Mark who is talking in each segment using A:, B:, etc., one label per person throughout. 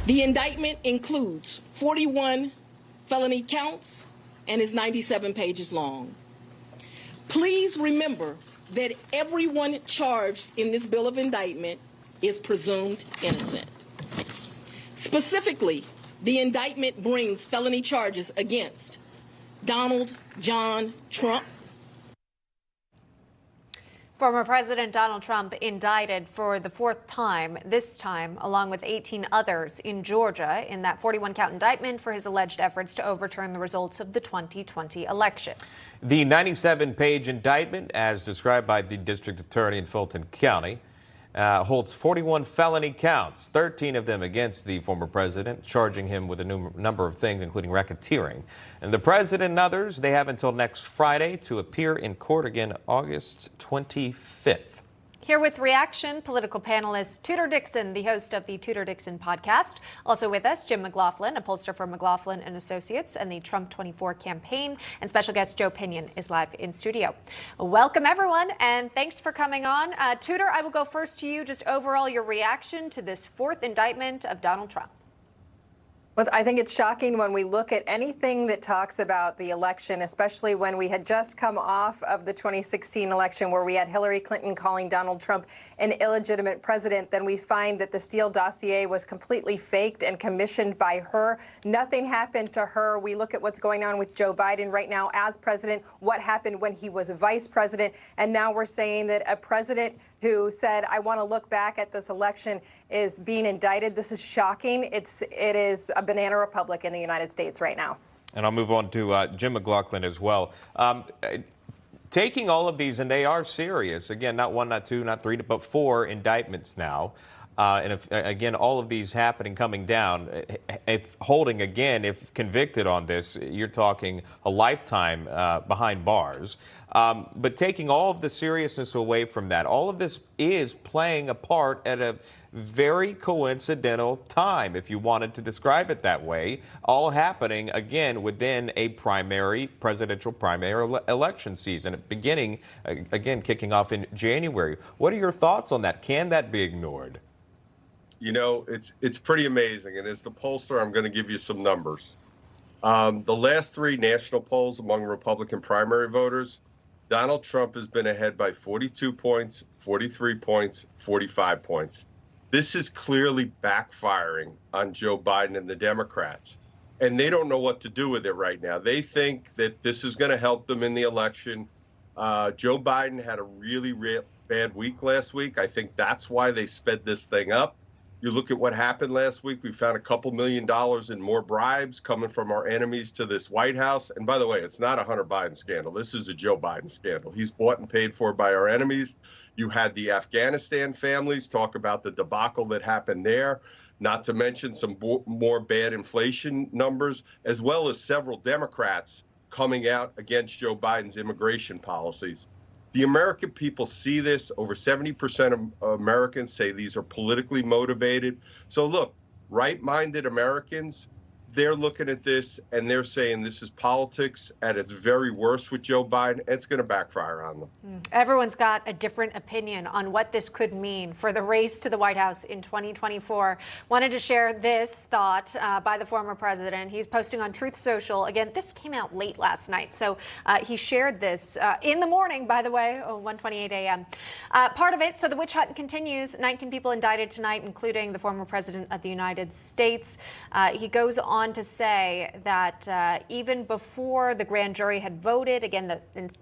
A: The indictment includes 41 felony counts and is 97 pages long. Please remember that everyone charged in this bill of indictment is presumed innocent. Specifically, the indictment brings felony charges against Donald John Trump.
B: Former President Donald Trump indicted for the fourth time, this time along with 18 others in Georgia in that 41-count indictment for his alleged efforts to overturn the results of the 2020 election.
C: The 97-page indictment, as described by the district attorney in Fulton County, holds 41 felony counts, 13 of them against the former president, charging him with a number of things, including racketeering. And the president and others, they have until next Friday to appear in court again, August 25th.
B: Here with reaction, political panelist Tudor Dixon, the host of the Tudor Dixon podcast. Also with us, Jim McLaughlin, a pollster for McLaughlin and Associates and the Trump 24 campaign. And special guest Joe Pinion is live in studio. Welcome, everyone, and thanks for coming on. Tudor, I will go first to you. Just overall, your reaction to this fourth indictment of Donald Trump.
D: Well, I think it's shocking when we look at anything that talks about the election, especially when we had just come off of the 2016 election where we had Hillary Clinton calling Donald Trump an illegitimate president. Then we find that the Steele Dossier was completely faked and commissioned by her. Nothing happened to her. We look at what's going on with Joe Biden right now as president, what happened when he was vice president. And now we're saying that a president who said, I want to look back at this election is being indicted. This is shocking. It is a banana republic in the United States right now.
C: And I'll move on to Jim McLaughlin as well. Taking all of these, and they are serious, again, not one, not two, not three, but four indictments now. And if, again, all of these happening, coming down, if convicted on this, you're talking a lifetime behind bars. But taking all of the seriousness away from that, all of this is playing a part at a very coincidental time, if you wanted to describe it that way, all happening, again, within a presidential primary election season, beginning, again, kicking off in January. What are your thoughts on that? Can that be ignored?
E: You know, it's pretty amazing. And as the pollster, I'm going to give you some numbers. The last three national polls among Republican primary voters, Donald Trump has been ahead by 42 points, 43 points, 45 points. This is clearly backfiring on Joe Biden and the Democrats. And they don't know what to do with it right now. They think that this is going to help them in the election. Joe Biden had a really bad week last week. I think that's why they sped this thing up. You look at what happened last week. We found a couple $1 million in more bribes coming from our enemies to this White House. And by the way, it's not a Hunter Biden scandal. This is a Joe Biden scandal. He's bought and paid for by our enemies. You had the Afghanistan families talk about the debacle that happened there, not to mention some more bad inflation numbers, as well as several Democrats coming out against Joe Biden's immigration policies. The American people see this. Over 70% of Americans say these are politically motivated. So look, right-minded Americans, they're looking at this and they're saying this is politics at its very worst with Joe Biden. It's going to backfire on them.
B: Everyone's got a different opinion on what this could mean for the race to the White House in 2024. Wanted to share this thought by the former president. He's posting on Truth Social. Again, this came out late last night. So he shared this in the morning, by the way, 1:28 a.m. Part of it, so the witch hunt continues. 19 people indicted tonight, including the former president of the United States. He goes on to say that even before the grand jury had voted, again, the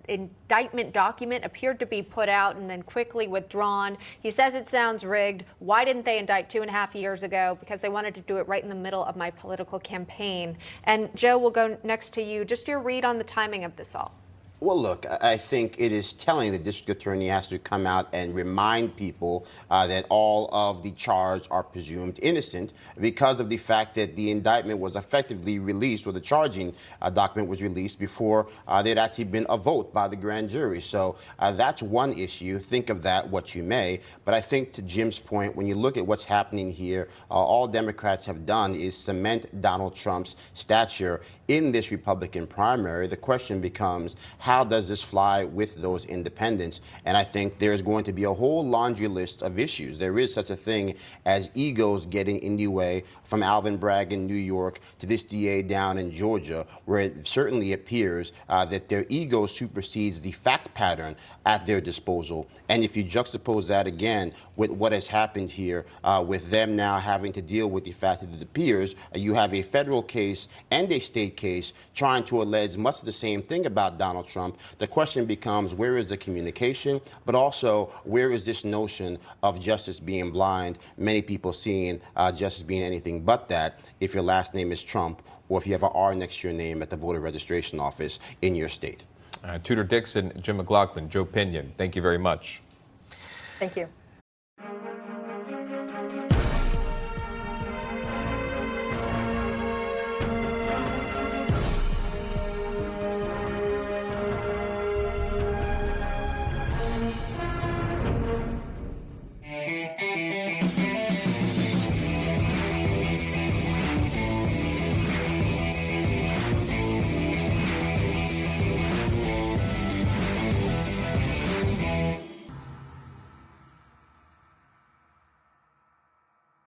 B: indictment document appeared to be put out and then quickly withdrawn. He says it sounds rigged. Why didn't they indict 2.5 years ago? Because they wanted to do it right in the middle of my political campaign. And Joe, we'll go next to you. Just your read on the timing of this all.
F: Well, look, I think it is telling the district attorney has to come out and remind people that all of the charges are presumed innocent because of the fact that the indictment was effectively released, or the charging document was released before there had actually been a vote by the grand jury. So that's one issue. Think of that what you may. But I think, to Jim's point, when you look at what's happening here, all Democrats have done is cement Donald Trump's stature in this Republican primary. The question becomes, how how does this fly with those independents? And I think there's going to be a whole laundry list of issues. There is such a thing as egos getting in the way, from Alvin Bragg in New York to this DA down in Georgia, where it certainly appears that their ego supersedes the fact pattern at their disposal. And if you juxtapose that again with what has happened here, with them now having to deal with the fact that it appears you have a federal case and a state case trying to allege much the same thing about Donald Trump, the question becomes, where is the communication, but also where is this notion of justice being blind, many people seeing justice being anything but that if your last name is Trump or if you have an R next to your name at the voter registration office in your state.
C: Tudor Dixon, Jim McLaughlin, Joe Pinion, thank you very much.
D: Thank you.